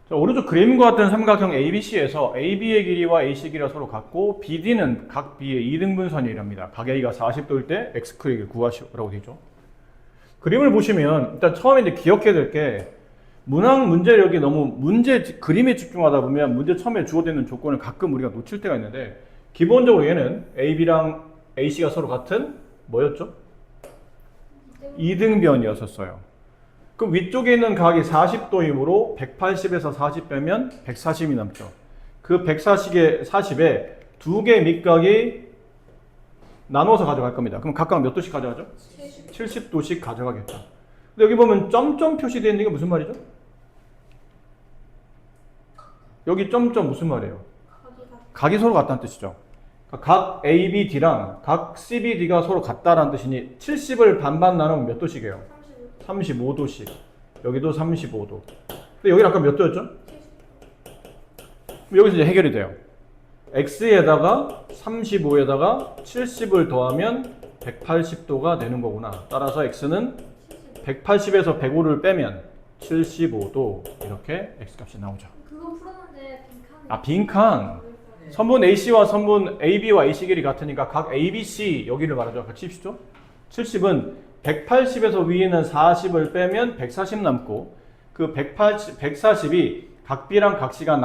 자, 오른쪽 그림과 같은 삼각형 ABC에서 AB의 길이와 AC 길이가 서로 같고 BD는 각 B의 2등분선이랍니다. 각 A가 40도일 때 X 크기를 구하시라고 되죠. 그림을 보시면 일단 처음에 이제 기억해야 될 게 문항 문제력이 너무 그림에 집중하다 보면 문제 처음에 주어져 있는 조건을 가끔 우리가 놓칠 때가 있는데 기본적으로 얘는 AB랑 AC가 서로 같은 뭐였죠? 2등변이었었어요. 그럼 위쪽에 있는 각이 40도이므로 180에서 40 빼면 140이 남죠. 그 140에 두 개의 밑각이 나눠서 가져갈 겁니다. 그럼 각각 몇 도씩 가져가죠? 70도씩 가져가겠죠. 근데 여기 보면 점점 표시되어 있는 게 무슨 말이죠? 여기 점점 무슨 말이에요? 각이 서로 같다는 뜻이죠. 각 ABD랑 각 CBD가 서로 같다라는 뜻이니 70을 반반 나누면 몇 도씩이에요? 35도씩. 여기도 35도. 근데 여기 아까 몇 도였죠? 여기서 이제 해결이 돼요. X에다가 35에다가 70을 더하면 180도가 되는 거구나. 따라서 X는 180에서 105를 빼면 75도. 이렇게 X값이 나오죠. 그거 풀었는데 빈칸. 아, 빈칸. 선분 AC와 선분 AB와 AC 길이 같으니까 각 ABC 여기를 말하죠. 같이 칩시죠. 70은 180에서 위에는 40을 빼면 140 남고 그 140이 각 B랑 각 C가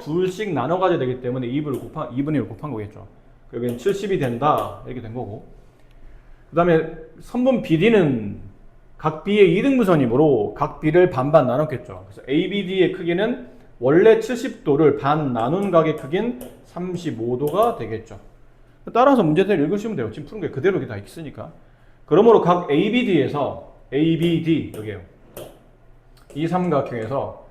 둘씩 나눠 가져야 되기 때문에 2분의 1을 곱한 거겠죠. 여기는 70이 된다. 이렇게 된 거고. 그 다음에 선분 BD는 각 B의 2등분선이므로 각 B를 반반 나눴겠죠. 그래서 ABD의 크기는 원래 70도를 반 나눈 각의 크기는 35도가 되겠죠. 따라서 문제들 읽으시면 돼요. 지금 푸는 게 그대로 다 있으니까. 그러므로 각 ABD에서 ABD 여기에요. 이 삼각형에서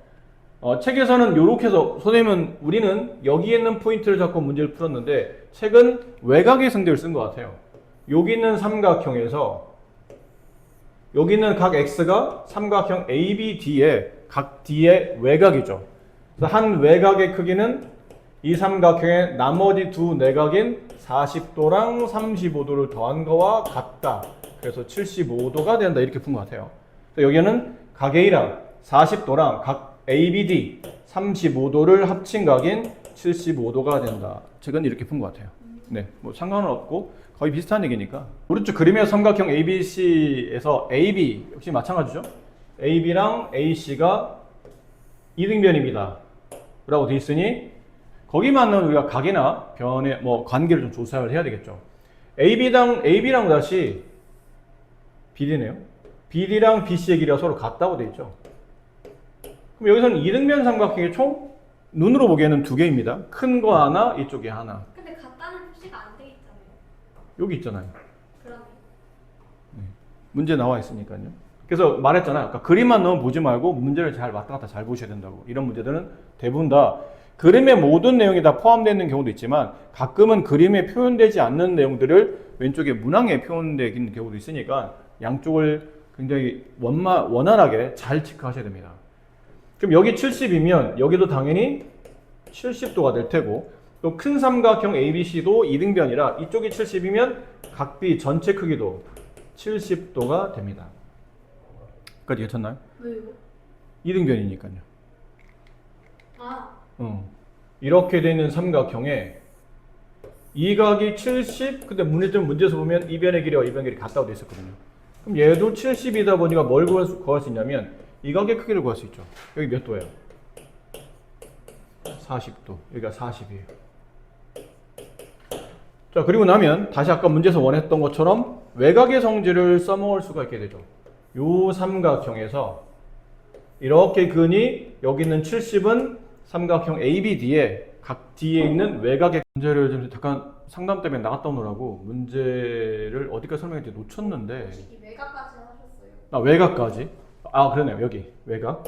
책에서는 이렇게 해서 선생님은 우리는 여기 있는 포인트를 잡고 문제를 풀었는데 책은 외곽의 성질을 쓴 것 같아요. 여기 있는 삼각형에서 여기 있는 각 X가 삼각형 ABD의 각 D의 외곽이죠. 그래서 한 외곽의 크기는 이 삼각형의 나머지 두 내각인 40도랑 35도를 더한 거와 같다. 그래서 75도가 된다. 이렇게 푼 것 같아요. 여기는 각 A랑 40도랑 각 ABD 35도를 합친 각인 75도가 된다. 책은 이렇게 푼 것 같아요. 네, 뭐 상관은 없고 거의 비슷한 얘기니까. 오른쪽 그림의 삼각형 ABC에서 AB 역시 마찬가지죠. AB랑 AC가 2등변입니다. 라고 되어 있으니 거기만은 우리가 각이나 변의 관계를 좀 조사를 해야 되겠죠. AB랑 다시 BD네요. BD랑 BC의 길이가 서로 같다고 되어 있죠. 그럼 여기서는 2등변 삼각형의 총 눈으로 보기에는 두 개입니다. 큰 거 하나, 이쪽에 하나. 근데 같다는 표시가 안 돼 있잖아요. 여기 있잖아요. 그러네. 네. 문제 나와 있으니까요. 그래서 말했잖아요. 그러니까 그림만 너무 보지 말고 문제를 잘 왔다 갔다 잘 보셔야 된다고. 이런 문제들은 대부분 다 그림의 모든 내용이 다 포함되어 있는 경우도 있지만 가끔은 그림에 표현되지 않는 내용들을 왼쪽에 문항에 표현되어 있는 경우도 있으니까 양쪽을 굉장히 원활하게 잘 체크하셔야 됩니다. 그럼 여기 70이면 여기도 당연히 70도가 될 테고 또 큰 삼각형 ABC도 2등변이라 이쪽이 70이면 각 B 전체 크기도 70도가 됩니다. 까지 괜찮나요? 왜요? 2등변이니까요. 아. 이렇게 되는 삼각형에 이 각이 70, 근데 문제에서 보면 이 변의 길이와 이 변의 길이 같다고 되어 있었거든요. 그럼 얘도 70이다 보니까 뭘 구할 수 있냐면 이 각의 크기를 구할 수 있죠. 여기 몇 도예요? 40도. 여기가 40이에요. 자, 그리고 나면 다시 아까 문제에서 원했던 것처럼 외곽의 성질을 써먹을 수가 있게 되죠. 요 삼각형에서 이렇게 그니 여기 있는 70은 삼각형 ABD에 각 D에 있는 외곽의 문제를 좀 잠깐 상담 때문에 나갔다 오느라고 문제를 어디까지 설명했는지 놓쳤는데 이 외곽까지 하셨어요. 아, 외곽까지? 아, 그러네요. 여기 외곽.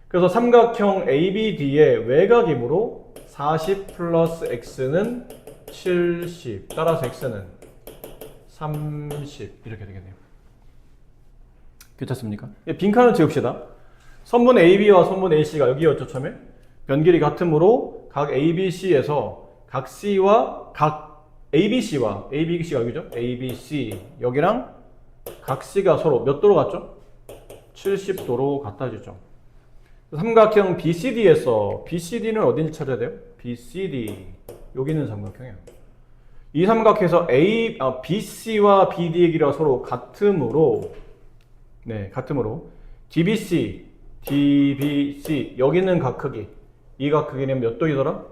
그래서 삼각형 ABD의 외곽이므로 40 플러스 X는 70 따라서 X는 30 이렇게 되겠네요. 괜찮습니까? 빈칸을 지읍시다. 선분 AB와 선분 AC가 여기였죠, 처음에? 변길이 같으므로 각 ABC에서 각 C와 각 ABC와 ABC가 여기죠? ABC 여기랑 각 C가 서로 몇 도로 같죠? 70도로 같아지죠. 삼각형 BCD에서 BCD는 어딘지 찾아야 돼요? BCD 여기 있는 삼각형이에요. 이 삼각형에서 BC와 BD의 길이가 서로 같으므로 DBC, DBC 여기 있는 각 크기 이 각 크기는 몇 도이더라?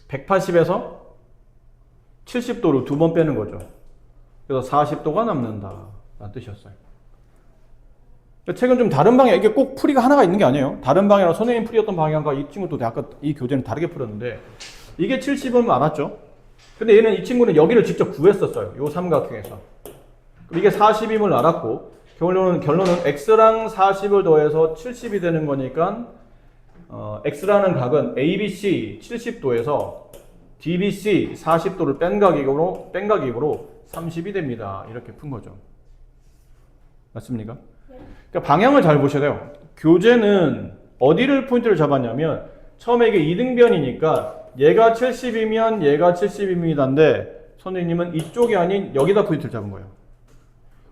180에서 70도를 두 번 빼는 거죠. 그래서 40도가 남는다 라는 뜻이었어요. 책은 좀 다른 방향, 이게 꼭 풀이가 하나가 있는 게 아니에요. 다른 방향으로 선생님 풀이었던 방향과 이 친구도 아까 이 교재는 다르게 풀었는데 이게 70은 알았죠? 근데 얘는 이 친구는 여기를 직접 구했었어요. 요 삼각형에서. 이게 40임을 알았고 결론은 x랑 40을 더해서 70이 되는 거니까 x라는 각은 ABC 70도에서 DBC 40도를 뺀 각이므로 30이 됩니다. 이렇게 푼 거죠. 맞습니까? 그러니까 방향을 잘 보셔야 돼요. 교재는 어디를 포인트를 잡았냐면 처음에 이게 이등변이니까 얘가 70이면 얘가 70입니다인데 선생님은 이쪽이 아닌 여기다 포인트를 잡은 거예요.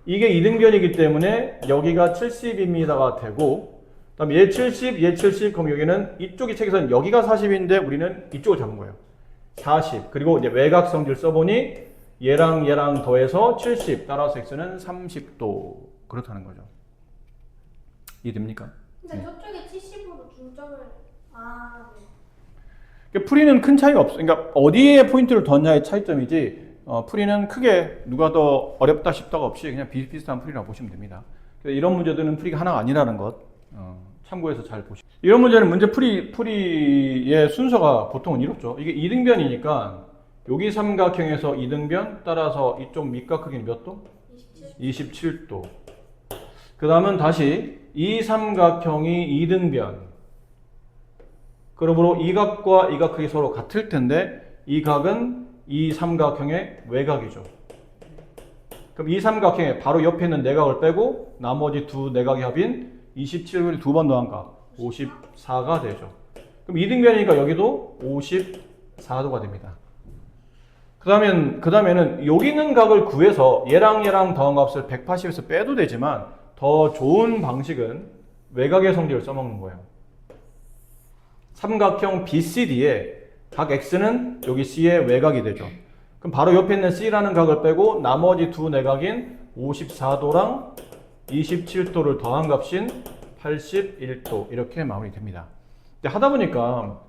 이게 이등변이기 때문에 여기가 70입니다가 되고 그다음에 얘 70, 얘 70 그럼 여기는 이쪽이 책에서는 여기가 40인데 우리는 이쪽을 잡은 거예요. 40 그리고 이제 외곽성질 써보니 얘랑 더해서 70 따라서 x는 30도 그렇다는 거죠. 이해됩니까? 근데 저쪽에 70으로 중점을 네. 그러니까 풀이는 큰 차이가 없어. 그러니까 어디에 포인트를 뒀냐의 차이점이지 풀이는 크게 누가 더 어렵다 싶다가 없이 그냥 비슷비슷한 풀이라고 보시면 됩니다. 그래서 이런 문제들은 풀이가 하나가 아니라는 것 참고해서 잘 보시고 이런 문제는 문제 풀이의 순서가 보통은 이렇죠. 이게 이등변이니까 여기 삼각형에서 이등변 따라서 이쪽 밑각 크기는 몇 도? 27도. 그 다음은 다시 이 삼각형이 이등변. 그러므로 이 각과 이 각 크기 서로 같을 텐데 이 각은 이 삼각형의 외곽이죠. 그럼 이 삼각형의 바로 옆에 있는 내각을 빼고 나머지 두 내각의 합인 27을 두 번 더한 각 54가 되죠. 그럼 이등변이니까 여기도 54도가 됩니다. 그 다음에는 여기 있는 각을 구해서 얘랑 더한 값을 180에서 빼도 되지만 더 좋은 방식은 외곽의 성질을 써먹는 거예요. 삼각형 BCD에 각 X는 여기 C의 외곽이 되죠. 그럼 바로 옆에 있는 C라는 각을 빼고 나머지 두 내각인 54도랑 27도를 더한 값인 81도 이렇게 마무리됩니다. 근데 하다 보니까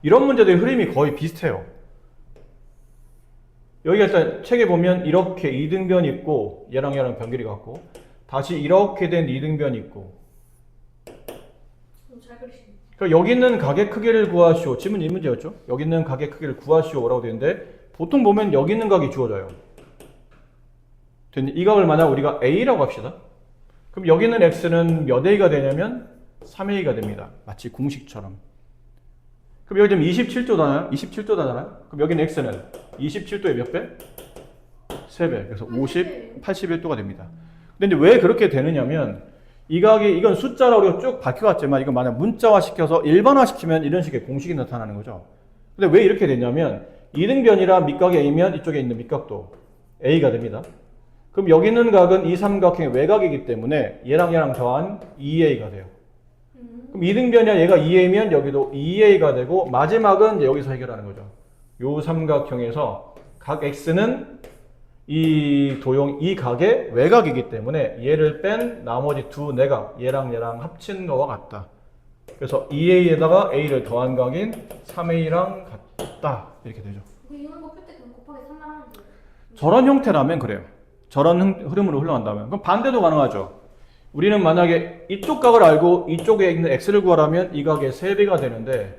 이런 문제들의 흐름이 거의 비슷해요. 여기가 일단 책에 보면 이렇게 이등변 있고 얘랑 변길이 같고 다시 이렇게 된 이등변이 있고 잘 그리시네. 그러니까 여기 있는 각의 크기를 구하시오. 지문 이 문제였죠? 여기 있는 각의 크기를 구하시오라고 되는데 보통 보면 여기 있는 각이 주어져요. 이 각을 만약 우리가 A라고 합시다. 그럼 여기 있는 X는 몇 A가 되냐면 3A가 됩니다. 마치 공식처럼. 그럼 여기 지금 27도잖아요? 27도잖아요? 그럼 여기는 X는 27도의 몇 배? 3배. 그래서 81도가 됩니다. 근데 이제 왜 그렇게 되느냐면 이 각이, 이건 숫자로 우리가 쭉 밝혀왔지만 이건 만약 문자화 시켜서 일반화 시키면 이런 식의 공식이 나타나는 거죠. 근데 왜 이렇게 되냐면 이등변이라 밑각이 A면 이쪽에 있는 밑각도 A가 됩니다. 그럼 여기 있는 각은 이 삼각형의 외곽이기 때문에 얘랑 더한 2A가 돼요. 그럼 이등변이야 얘가 2A면 여기도 2A가 되고 마지막은 이제 여기서 해결하는 거죠. 요 삼각형에서 각 X는 이 각의 외곽이기 때문에 얘를 뺀 나머지 두 내각 얘랑 합친 거와 같다. 그래서 2A에다가 A를 더한 각인 3A랑 같다. 이렇게 되죠. 이런 거 풀 때 그럼 곱하기 3만 하면 돼요? 저런 형태라면 그래요. 저런 흐름으로 흘러간다면. 그럼 반대도 가능하죠. 우리는 만약에 이쪽 각을 알고 이쪽에 있는 x를 구하라면 이 각의 3배가 되는데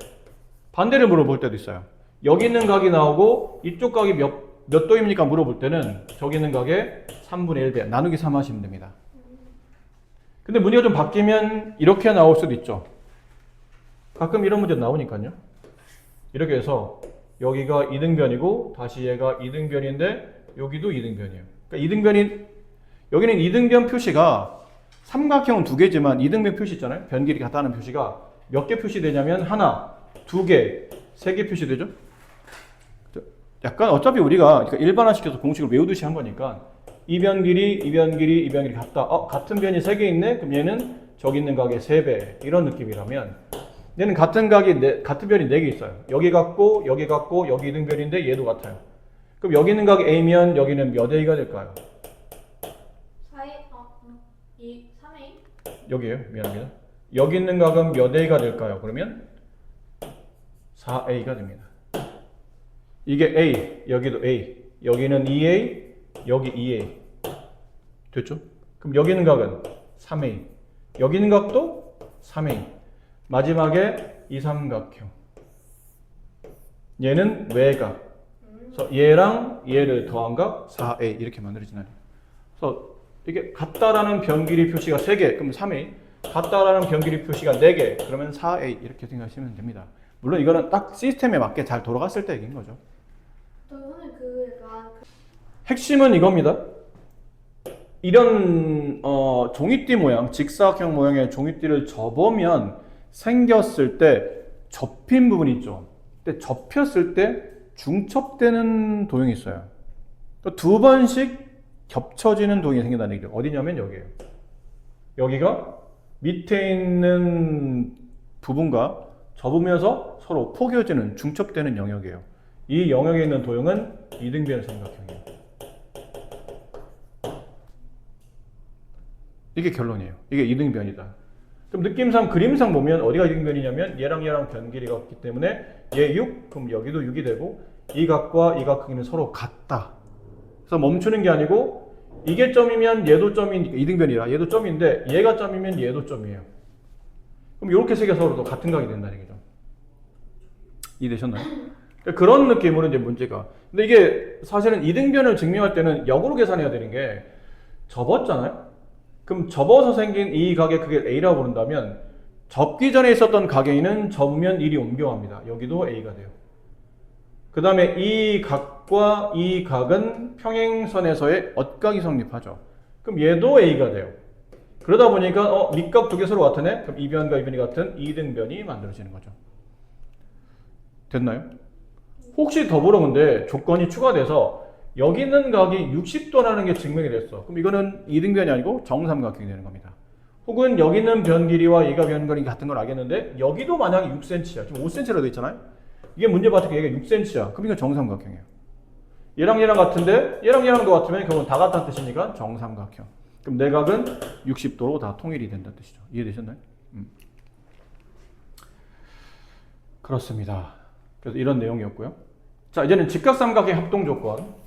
반대를 물어볼 때도 있어요. 여기 있는 각이 나오고 이쪽 각이 몇 도입니까? 물어볼 때는 저기 있는 각의 3분의 1배 나누기 3 하시면 됩니다. 근데 문제가 좀 바뀌면 이렇게 나올 수도 있죠. 가끔 이런 문제 나오니까요. 이렇게 해서 여기가 이등변이고 다시 얘가 이등변인데 여기도 이등변이에요. 그러니까 여기는 이등변 표시가 삼각형은 두 개지만 이등변 표시 있잖아요. 변길이 같다는 표시가 몇 개 표시되냐면 하나, 두 개, 세 개 표시되죠. 약간 어차피 우리가 일반화시켜서 공식을 외우듯이 한 거니까 이 변길이 같다. 같은 변이 세 개 있네. 그럼 얘는 저기 있는 각의 3배 이런 느낌이라면 얘는 같은 각이 같은 변이 4개 있어요. 여기 같고 여기 같고 여기 이등변인데 얘도 같아요. 그럼 여기 있는 각이 A면 여기는 몇 A가 될까요? 4A 2 3A 여기에요. 미안합니다. 여기 있는 각은 몇 A가 될까요? 그러면 4A가 됩니다. 이게 A, 여기도 A, 여기는 2A, 여기 2A. 됐죠? 그럼 여기 있는 각은 3A, 여기 있는 각도 3A. 마지막에 이 삼각형. 얘는 외각. 그래서 얘랑 얘를 더한 각 4A 이렇게 만들어지나요? 그래서 이게 같다라는 변길이 표시가 3개, 그럼 3A. 같다라는 변길이 표시가 4개, 그러면 4A 이렇게 생각하시면 됩니다. 물론 이거는 딱 시스템에 맞게 잘 돌아갔을 때 얘기인 거죠. 저는 약간 핵심은 이겁니다. 이런 종이띠 모양, 직사각형 모양의 종이띠를 접으면 생겼을 때 접힌 부분이 있죠. 근데 접혔을 때 중첩되는 도형이 있어요. 2번씩 겹쳐지는 도형이 생긴다는 얘기죠. 어디냐면 여기에요. 여기가 밑에 있는 부분과 접으면서 서로 포개어지는 중첩되는 영역이에요. 이 영역에 있는 도형은 이등변 삼각형이에요. 이게 결론이에요. 이게 이등변이다. 그럼 느낌상 그림상 보면 어디가 이등변이냐면 얘랑 얘랑 변 길이가 없기 때문에 얘 6, 그럼 여기도 6이 되고 이 각과 이 각 크기는 서로 같다. 그래서 멈추는 게 아니고 이게 점이면 얘도 점이니까 이등변이라 얘도 점인데 얘가 점이면 얘도 점이에요. 그럼 이렇게 세 개 서로 같은 각이 된다는 얘기죠. 이해되셨나요? 그런 느낌으로 이제 문제가. 근데 이게 사실은 이등변을 증명할 때는 역으로 계산해야 되는 게 접었잖아요? 그럼 접어서 생긴 이 각의 크기를 A라고 부른다면 접기 전에 있었던 각 A는 접으면 1이 옮겨갑니다. 여기도 A가 돼요. 그 다음에 이 각과 이 각은 평행선에서의 엇각이 성립하죠. 그럼 얘도 A가 돼요. 그러다 보니까 밑각 두 개 서로 같으네? 그럼 이 변과 이 변이 같은 이등변이 만들어지는 거죠. 됐나요? 혹시 더불어 근데 조건이 추가돼서 여기 있는 각이 60도라는 게 증명이 됐어. 그럼 이거는 이등변이 아니고 정삼각형이 되는 겁니다. 혹은 여기 있는 변 길이와 얘가 변 길이 같은 걸 알겠는데 여기도 만약에 6cm야. 지금 5cm라고 돼 있잖아요. 이게 문제받을 게 얘가 6cm야. 그럼 이건 정삼각형이에요. 얘랑 얘랑 같은데 얘랑 얘랑도 같으면 그건 다 같다는 뜻이니까 정삼각형. 그럼 내각은 60도로 다 통일이 된다는 뜻이죠. 이해되셨나요? 그렇습니다. 그래서 이런 내용이었고요. 자, 이제는 직각삼각의 합동 조건.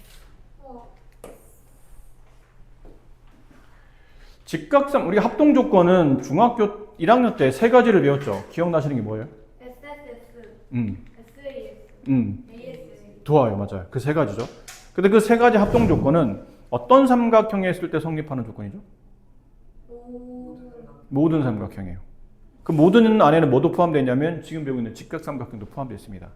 우리가 합동 조건은 중학교 1학년 때 세 가지를 배웠죠. 기억나시는 게 뭐예요? SSS, SAS, AS. 좋아요, 맞아요. 그 세 가지죠. 근데 그 세 가지 합동 조건은 어떤 삼각형에 있을 때 성립하는 조건이죠? 모든 삼각형이에요. 그 모든 안에는 뭐도 포함되어 있냐면 지금 배우고 있는 직각삼각형도 포함되어 있습니다.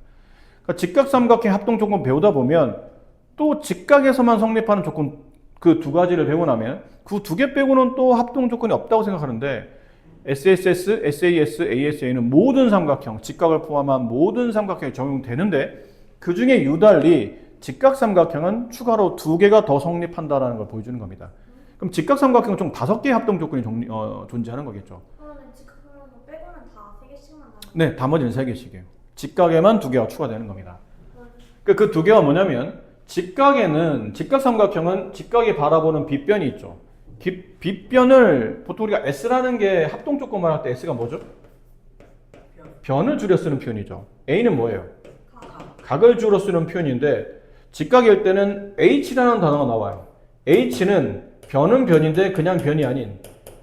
그러니까 직각삼각형 합동 조건 배우다 보면 또 직각에서만 성립하는 조건 그 두 가지를 배우고 나면 그 두 개 빼고는 또 합동 조건이 없다고 생각하는데 SSS, SAS, ASA는 모든 삼각형, 직각을 포함한 모든 삼각형에 적용되는데 그 중에 유달리 직각삼각형은 추가로 두 개가 더 성립한다는 걸 보여주는 겁니다. 그럼 직각삼각형은 총 5개의 합동 조건이 존재하는 거겠죠. 그러면 직각삼각형 빼고는 다 3개씩만 나와요? 네, 나머지는 3개씩이에요. 직각에만 2개가 추가되는 겁니다. 그 2개가 뭐냐면 직각에는 직각삼각형은 직각이 바라보는 빗변이 있죠. 빗변을 보통 우리가 S라는 게 합동 조건 말할 때 S가 뭐죠? 변을 줄여 쓰는 표현이죠. A는 뭐예요? 각을 줄여 쓰는 표현인데 직각일 때는 H라는 단어가 나와요. H는 변은 변인데 그냥 변이 아닌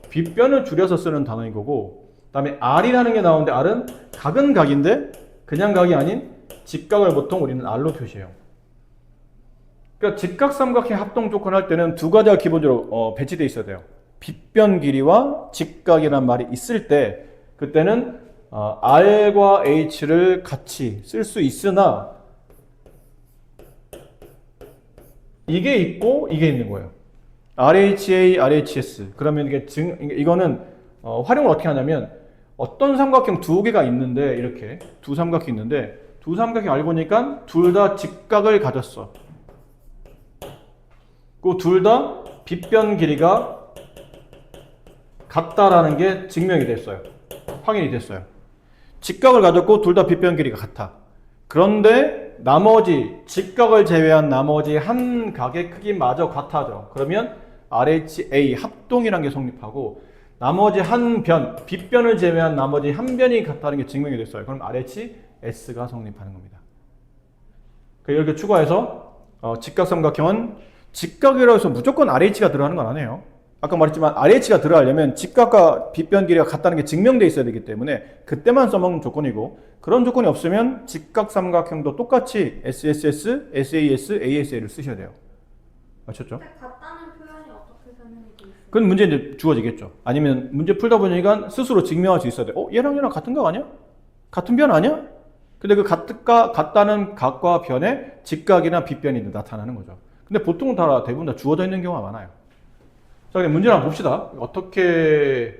빗변을 줄여서 쓰는 단어인 거고, 그 다음에 R이라는 게 나오는데 R은 각은 각인데 그냥 각이 아닌 직각을 보통 우리는 R로 표시해요. 그러니까 직각삼각형 합동 조건 할 때는 두 가지가 기본적으로 배치되어 있어야 돼요. 빗변 길이와 직각이라는 말이 있을 때 그때는 R과 H를 같이 쓸 수 있으나 이게 있고 이게 있는 거예요. RHA, RHS. 그러면 이거는 활용을 어떻게 하냐면 어떤 삼각형 두 개가 있는데 이렇게 두 삼각형이 있는데 두 삼각형 알고 보니까 둘 다 직각을 가졌어. 그 둘 다 빗변 길이가 같다라는 게 증명이 됐어요. 확인이 됐어요. 직각을 가졌고 둘 다 빗변 길이가 같아. 그런데 나머지 직각을 제외한 나머지 한 각의 크기마저 같아져. 그러면 RHA 합동이라는 게 성립하고 나머지 한 변, 빗변을 제외한 나머지 한 변이 같다는 게 증명이 됐어요. 그럼 RHS가 성립하는 겁니다. 이렇게 추가해서 직각삼각형은 직각이라고 해서 무조건 RH가 들어가는 건 아니에요. 아까 말했지만 RH가 들어가려면 직각과 빗변 길이가 같다는 게 증명돼 있어야 되기 때문에 그때만 써먹는 조건이고 그런 조건이 없으면 직각삼각형도 똑같이 SSS, SAS, ASA를 쓰셔야 돼요. 맞췄죠? 근데 같다는 표현이 어떻게 설명이 돼 있어요? 그건 문제 이제 주어지겠죠. 아니면 문제 풀다 보니까 스스로 증명할 수 있어야 돼. 얘랑 같은 각 아니야? 같은 변 아니야? 근데 그 같다는 각과 변에 직각이나 빗변이 나타나는 거죠. 근데 보통은 대부분 다 주어져 있는 경우가 많아요. 자, 그럼 문제를 한번 봅시다. 어떻게,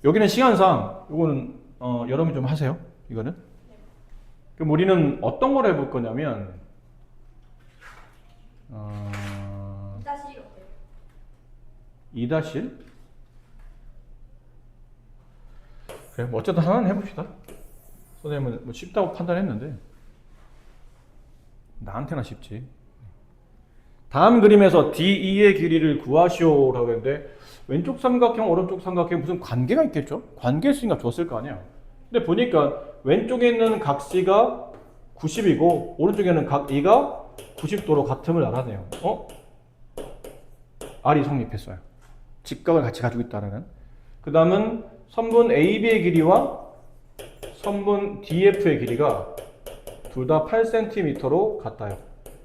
여기는 시간상, 이거는, 여러분이 좀 하세요. 이거는. 그럼 우리는 어떤 걸 해볼 거냐면, 2-1 어때요? 2-1? 그래, 뭐 어쨌든 하나는 해봅시다. 선생님은 뭐 쉽다고 판단했는데, 나한테나 쉽지. 다음 그림에서 DE의 길이를 구하시오라고 했는데 왼쪽 삼각형, 오른쪽 삼각형 무슨 관계가 있겠죠? 관계 있으니까 줬을 거 아니야. 근데 보니까 왼쪽에 있는 각 C가 90이고 오른쪽에는 각 E가 90도로 같음을 알아내요. R이 성립했어요. 직각을 같이 가지고 있다는. 그 다음은 선분 AB의 길이와 선분 DF의 길이가 둘 다 8cm로 같아요.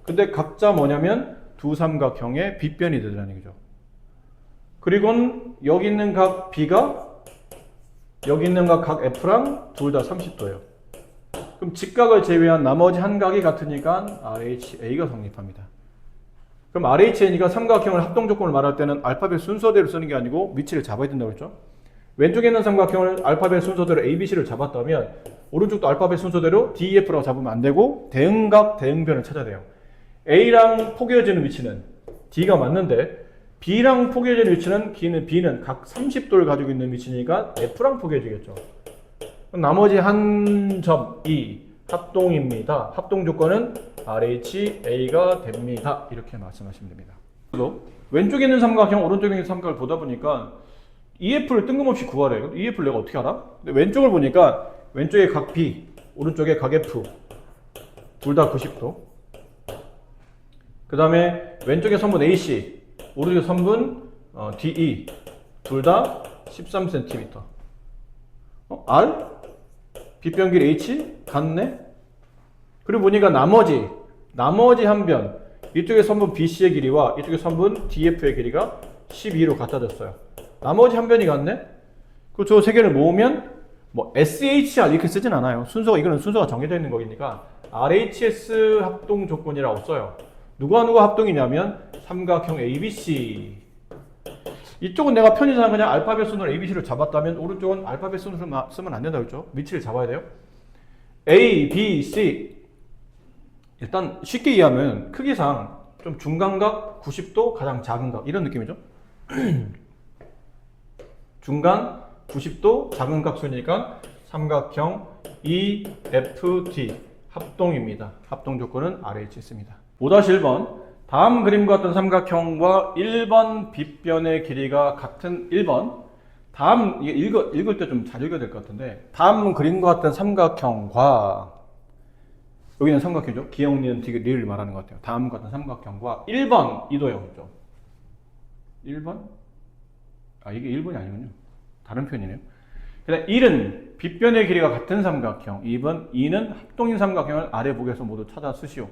근데 각자 뭐냐면 두 삼각형의 빗변이 되더라는 얘기죠. 그리고 여기 있는 각 B가 여기 있는 각 F랑 둘 다 30도예요. 그럼 직각을 제외한 나머지 한 각이 같으니까 RHA가 성립합니다. 그럼 RHA니까 삼각형을 합동 조건을 말할 때는 알파벳 순서대로 쓰는 게 아니고 위치를 잡아야 된다고 했죠. 왼쪽에 있는 삼각형을 알파벳 순서대로 ABC를 잡았다면 오른쪽도 알파벳 순서대로 DEF라고 잡으면 안 되고 대응각, 대응변을 찾아야 돼요. A랑 포개어지는 위치는 D가 맞는데 B랑 포개어지는 위치는 B는 각 30도를 가지고 있는 위치니까 F랑 포개어지겠죠. 나머지 한 점 E 합동입니다. 합동 조건은 RHA가 됩니다. 이렇게 말씀하시면 됩니다. 왼쪽에 있는 삼각형, 오른쪽에 있는 삼각을 보다 보니까 EF를 뜬금없이 구하래요. EF를 내가 어떻게 알아? 근데 왼쪽을 보니까 왼쪽에 각 B, 오른쪽에 각 F 둘 다 90도. 그 다음에 왼쪽에 선분 AC, 오른쪽에 선분 DE 둘 다 13cm. R? 빗변 길이 H? 같네? 그리고 보니까 나머지 한 변, 이쪽에 선분 BC의 길이와 이쪽에 선분 DF의 길이가 12로 같아졌어요. 나머지 한 변이 같네? 그 저 세 개를 모으면 뭐 SHR 이렇게 쓰진 않아요. 이거는 순서가 정해져 있는 거니까 RHS 합동 조건이라고 써요. 누가 합동이냐면 삼각형 ABC. 이쪽은 내가 편의상 그냥 알파벳 순으로 ABC를 잡았다면 오른쪽은 알파벳 순으로 쓰면 안 된다고 했죠. 위치를 잡아야 돼요. A, B, C. 일단 쉽게 이해하면 크기상 좀 중간각 90도 가장 작은 각 이런 느낌이죠. 중간 90도 작은 각수니까 삼각형 EFD 합동입니다. 합동 조건은 RHS입니다. 5-1번 다음 그림과 같은 삼각형과 1번 빗변의 길이가 같은 1번 다음 이게 읽을 때 좀 잘 읽어야 될 것 같은데 다음 그림과 같은 삼각형과 여기는 삼각형이죠. 기역, 니은, 디귿, 리을 말하는 것 같아요. 다음과 같은 삼각형과 1번 이도형이죠. 1번? 이게 1번이 아니군요. 다른 표현이네요. 그다음 1은 빗변의 길이가 같은 삼각형 2는 합동인 삼각형을 아래 보기에서 모두 찾아 쓰시오.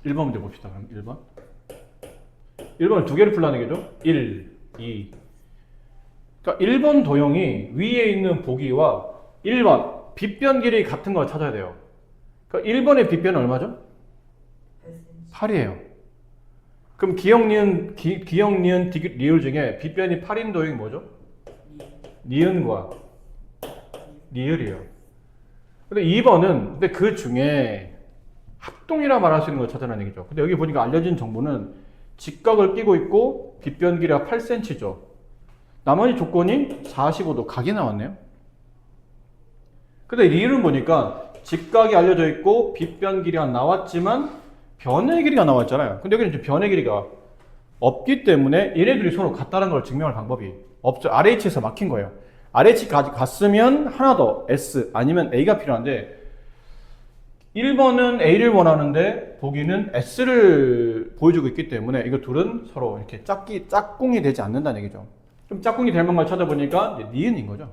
1번 문제 봅시다. 그럼 1번. 1번을 두 개를 풀라는 얘기죠. 1, 2. 그러니까 1번 도형이 위에 있는 보기와 1번 빗변 길이 같은 걸 찾아야 돼요. 그러니까 1번의 빗변은 얼마죠? 8이에요. 그럼 기역, 니은, 디귿, 리을 중에 빗변이 8인 도형이 뭐죠? 니은과 리을이에요. 근데 2번은 근데 그 중에 합동이라 말할 수 있는 걸 찾아라는 얘기죠. 근데 여기 보니까 알려진 정보는 직각을 끼고 있고 빗변 길이가 8cm죠. 나머지 조건이 45도 각이 나왔네요. 근데 리을은 보니까 직각이 알려져 있고 빗변 길이가 나왔지만 변의 길이가 나왔잖아요. 근데 여기는 지금 변의 길이가 없기 때문에 얘네들이 서로 같다는 걸 증명할 방법이 없죠. RH에서 막힌 거예요. RH까지 갔으면 하나 더 S 아니면 A가 필요한데 1번은 A를 원하는데 보기는 S를 보여주고 있기 때문에 이거 둘은 서로 이렇게 짝꿍이 되지 않는다는 얘기죠. 좀 짝꿍이 될 만한 걸 찾아보니까 이제 니은인 거죠.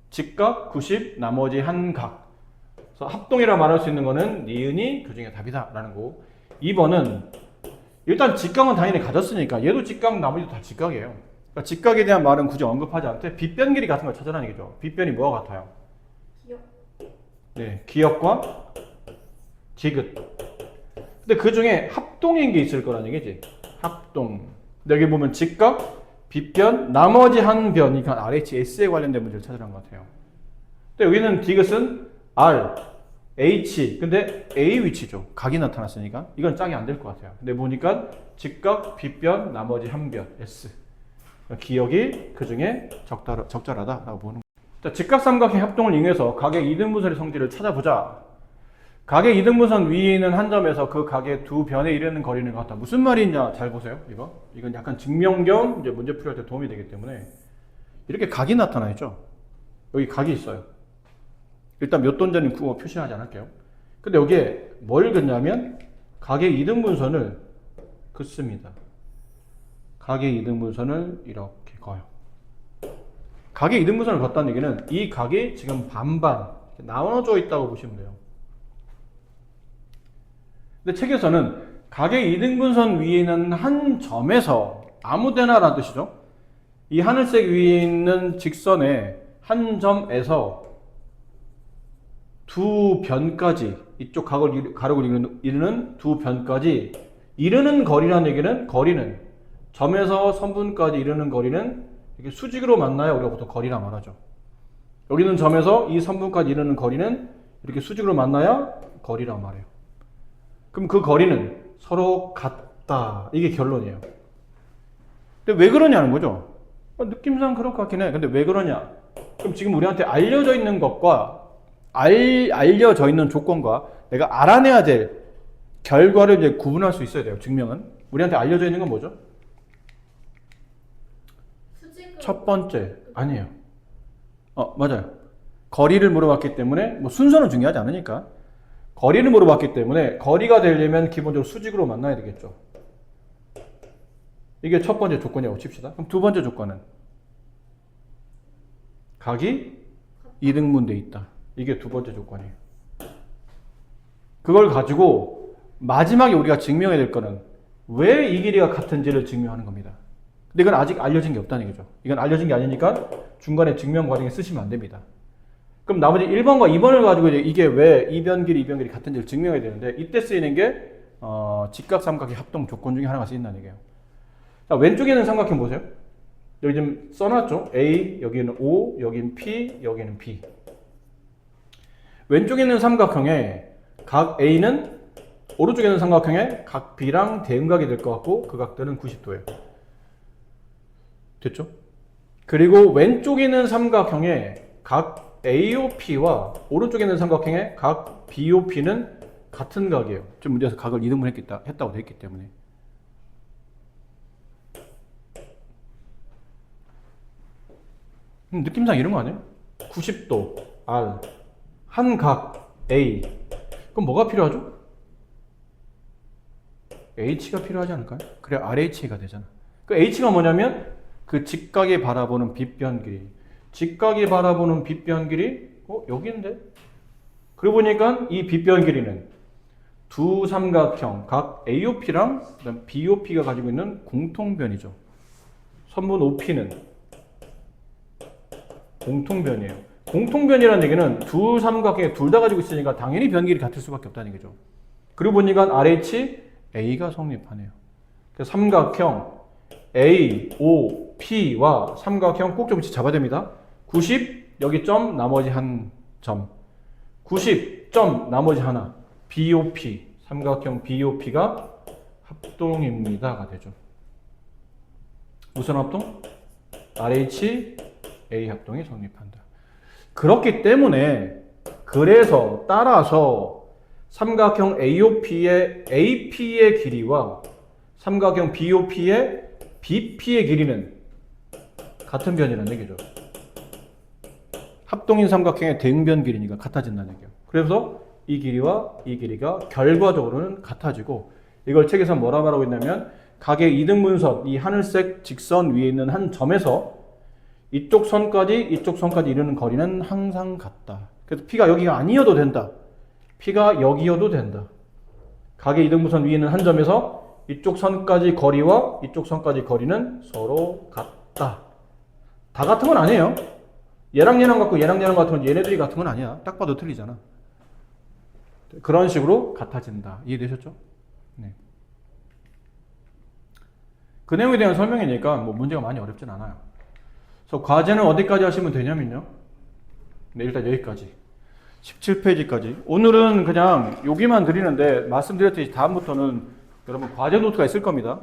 직각 90 나머지 한 각. 그래서 합동이라 말할 수 있는 거는 니은이 그 중에 답이다라는 거고 2번은 일단 직각은 당연히 가졌으니까 얘도 직각 나머지도 다 직각이에요. 그러니까 직각에 대한 말은 굳이 언급하지 않되 빗변 길이 같은 걸 찾아라는 얘기죠. 빗변이 뭐와 같아요? 기억. 네, 기역과 디귿. 근데 그 중에 합동인 게 있을 거라는 얘기지. 합동. 근데 여기 보면 직각, 빗변, 나머지 한 변, 그러니까 RHS에 관련된 문제를 찾으라는 것 같아요. 근데 여기는 디귿은 R, H, 근데 A 위치죠. 각이 나타났으니까 이건 짝이 안 될 것 같아요. 근데 보니까 직각, 빗변, 나머지 한 변, S. 기역이 그 중에 적절하다라고 보는 거예요. 자, 직각삼각형 합동을 이용해서 각의 이등분선의 성질을 찾아보자. 각의 이등분선 위에 있는 한 점에서 그 각의 두 변에 이르는 거리는 같다. 무슨 말이냐 잘 보세요. 이건 약간 증명 겸 이제 문제 풀이할 때 도움이 되기 때문에 이렇게 각이 나타나 있죠. 여기 각이 있어요. 일단 몇 돈전인 그거 표시하지 않을게요. 근데 여기에 뭘 긋냐면 각의 이등분선을 긋습니다. 각의 이등분선을 이렇게 그어요. 각의 이등분선을 긋다는 얘기는 이 각이 지금 반반 나눠져 있다고 보시면 돼요. 근데 책에서는 각의 이등분선 위에 있는 한 점에서 아무데나라는 뜻이죠. 이 하늘색 위에 있는 직선의 한 점에서 두 변까지 이쪽 가로를 이루는 두 변까지 이르는 거리라는 얘기는 거리는 점에서 선분까지 이르는 거리는 이렇게 수직으로 만나야 우리가 보통 거리라 말하죠. 여기는 점에서 이 선분까지 이르는 거리는 이렇게 수직으로 만나야 거리라고 말해요. 그럼 그 거리는 서로 같다. 이게 결론이에요. 근데 왜 그러냐는 거죠. 느낌상 그럴 것 같긴 해. 근데 왜 그러냐? 그럼 지금 우리한테 알려져 있는 것과 알려져 있는 조건과 내가 알아내야 될 결과를 이제 구분할 수 있어야 돼요. 증명은. 우리한테 알려져 있는 건 뭐죠? 첫 번째. 아니에요. 맞아요. 거리를 물어봤기 때문에 뭐 순서는 중요하지 않으니까. 거리를 물어봤기 때문에 거리가 되려면 기본적으로 수직으로 만나야 되겠죠. 이게 첫 번째 조건이라고 칩시다. 그럼 두 번째 조건은 각이 이등분돼 있다. 이게 두 번째 조건이에요. 그걸 가지고 마지막에 우리가 증명해야 될 거는 왜 이 길이가 같은지를 증명하는 겁니다. 근데 이건 아직 알려진 게 없다는 얘기죠. 이건 알려진 게 아니니까 중간에 증명 과정에 쓰시면 안 됩니다. 그럼 나머지 1번과 2번을 가지고 이게 왜 이변 길이 같은지를 증명해야 되는데 이때 쓰이는 게 직각삼각의 합동 조건 중에 하나가 쓰인다는 얘기예요. 자, 왼쪽에 있는 삼각형 보세요. 여기 좀 써놨죠. A, 여기는 O, 여기는 P, 여기는 B. 왼쪽에 있는 삼각형에 각 A는 오른쪽에 있는 삼각형에 각 B랑 대응각이 될 것 같고 그 각들은 90도예요. 됐죠? 그리고 왼쪽에 있는 삼각형에 각 AOP와 오른쪽에 있는 삼각형에 각 BOP는 같은 각이에요. 지금 문제에서 각을 이등분했다고 되어 있기 때문에. 느낌상 이런 거 아니에요? 90도 R 한 각 A. 그럼 뭐가 필요하죠? H가 필요하지 않을까요? 그래 RH가 되잖아. 그 H가 뭐냐면 그 직각이 바라보는 빗변 길이. 직각이 바라보는 빗변 길이 여기인데? 그러고 보니까 이 빗변 길이는 두 삼각형 각 AOP랑 그다음 BOP가 가지고 있는 공통변이죠. 선분 OP는 공통변이에요. 공통변이라는 얘기는 두 삼각형에 둘 다 가지고 있으니까 당연히 변길이 같을 수밖에 없다는 얘기죠. 그리고 보니까 RH, A가 성립하네요. 그래서 삼각형 AOP와 삼각형 꼭 좀 잡아야 됩니다. 90, 여기 점, 나머지 한 점. 90, 점, 나머지 하나. BOP, 삼각형 BOP가 합동입니다가 되죠. 무슨 합동? RH A 합동이 성립한다. 그렇기 때문에 그래서 따라서 삼각형 AOP의 AP의 길이와 삼각형 BOP의 BP의 길이는 같은 변이라는 얘기죠. 합동인 삼각형의 대응변 길이니까 같아진다는 얘기예요. 그래서 이 길이와 이 길이가 결과적으로는 같아지고 이걸 책에서 뭐라 말하고 있냐면 각의 이등분선 이 하늘색 직선 위에 있는 한 점에서 이쪽 선까지 이르는 거리는 항상 같다. 그래서 P가 여기가 아니어도 된다. P가 여기여도 된다. 각의 이등분선 위에 있는 한 점에서 이쪽 선까지 거리와 이쪽 선까지 거리는 서로 같다. 다 같은 건 아니에요. 얘랑 얘랑 같고 얘랑 얘랑 같은 건 얘네들이 같은 건 아니야. 딱 봐도 틀리잖아. 그런 식으로 같아진다. 이해되셨죠? 네. 그 내용에 대한 설명이니까 뭐 문제가 많이 어렵진 않아요. 그래서 과제는 어디까지 하시면 되냐면요. 네, 일단 여기까지. 17페이지까지. 오늘은 그냥 여기만 드리는데 말씀드렸듯이 다음부터는 여러분 과제 노트가 있을 겁니다.